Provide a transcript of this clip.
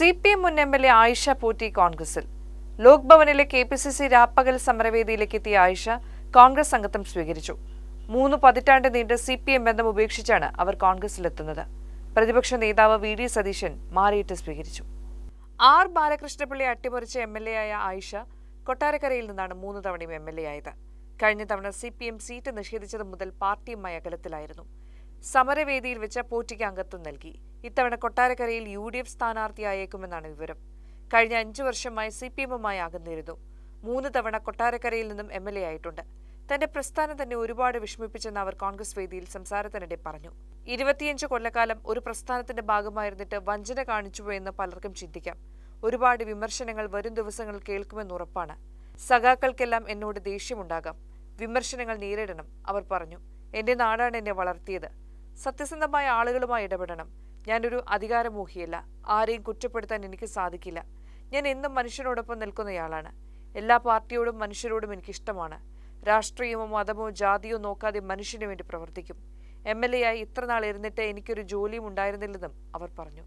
CPM മുൻ MLA Ayisha Potti കോൺഗ്രസിൽ. ലോക് ഭവനിലെ KPCC രാപ്പകൽ സമരവേദിയിലേക്ക് എത്തിയ ആയിഷ കോൺഗ്രസ് അംഗത്വം സ്വീകരിച്ചു. 3 പതിറ്റാണ്ട് നീണ്ട CPM ബന്ധം ഉപേക്ഷിച്ചാണ് അവർ കോൺഗ്രസിലെത്തുന്നത്. പ്രതിപക്ഷ നേതാവ് VD സതീശൻ മാറിയിട്ട് സ്വീകരിച്ചു. R ബാലകൃഷ്ണപിള്ളയെ അട്ടിമറിച്ച MLA ആയ ആയിഷ കൊട്ടാരക്കരയിൽ നിന്നാണ് 3 തവണയും MLA ആയത്. കഴിഞ്ഞ തവണ CPM സീറ്റ് നിഷേധിച്ചത് മുതൽ പാർട്ടിയുമായി അകലത്തിലായിരുന്നു. സമരവേദിയിൽ വെച്ച് പോറ്റിക്ക് അംഗത്വം നൽകി. ഇത്തവണ കൊട്ടാരക്കരയിൽ UDF സ്ഥാനാർത്ഥിയായേക്കുമെന്നാണ് വിവരം. കഴിഞ്ഞ 5 വർഷമായി CPMുമായി അകന്നിരുന്നു. 3 തവണ കൊട്ടാരക്കരയിൽ നിന്നും MLA ആയിട്ടുണ്ട്. തന്റെ പ്രസ്ഥാനം തന്നെ ഒരുപാട് വിഷമിപ്പിച്ചെന്ന് അവർ കോൺഗ്രസ് വേദിയിൽ സംസാരത്തിനിടെ പറഞ്ഞു. 25 കൊല്ലക്കാലം ഒരു പ്രസ്ഥാനത്തിന്റെ ഭാഗമായിരുന്നിട്ട് വഞ്ചന കാണിച്ചുപോയെന്ന് പലർക്കും ചിന്തിക്കാം. ഒരുപാട് വിമർശനങ്ങൾ വരും ദിവസങ്ങളിൽ കേൾക്കുമെന്ന് ഉറപ്പാണ്. സഖാക്കൾക്കെല്ലാം എന്നോട് ദേഷ്യമുണ്ടാകാം. വിമർശനങ്ങൾ നേരിടണം, അവർ പറഞ്ഞു. എന്റെ നാടാണ് എന്നെ വളർത്തിയത്. സത്യസന്ധമായ ആളുകളുമായി ഇടപെടണം. ഞാനൊരു അധികാരമോഹിയല്ല. ആരെയും കുറ്റപ്പെടുത്താൻ എനിക്ക് സാധിക്കില്ല. ഞാൻ എന്നും മനുഷ്യനോടൊപ്പം നിൽക്കുന്നയാളാണ്. എല്ലാ പാർട്ടിയോടും മനുഷ്യരോടും എനിക്കിഷ്ടമാണ്. രാഷ്ട്രീയമോ മതമോ ജാതിയോ നോക്കാതെ മനുഷ്യന് വേണ്ടി പ്രവർത്തിക്കും. MLA ആയി ഇത്രനാൾ ഇരുന്നിട്ട് എനിക്കൊരു ജോലിയും ഉണ്ടായിരുന്നില്ലെന്നും അവർ പറഞ്ഞു.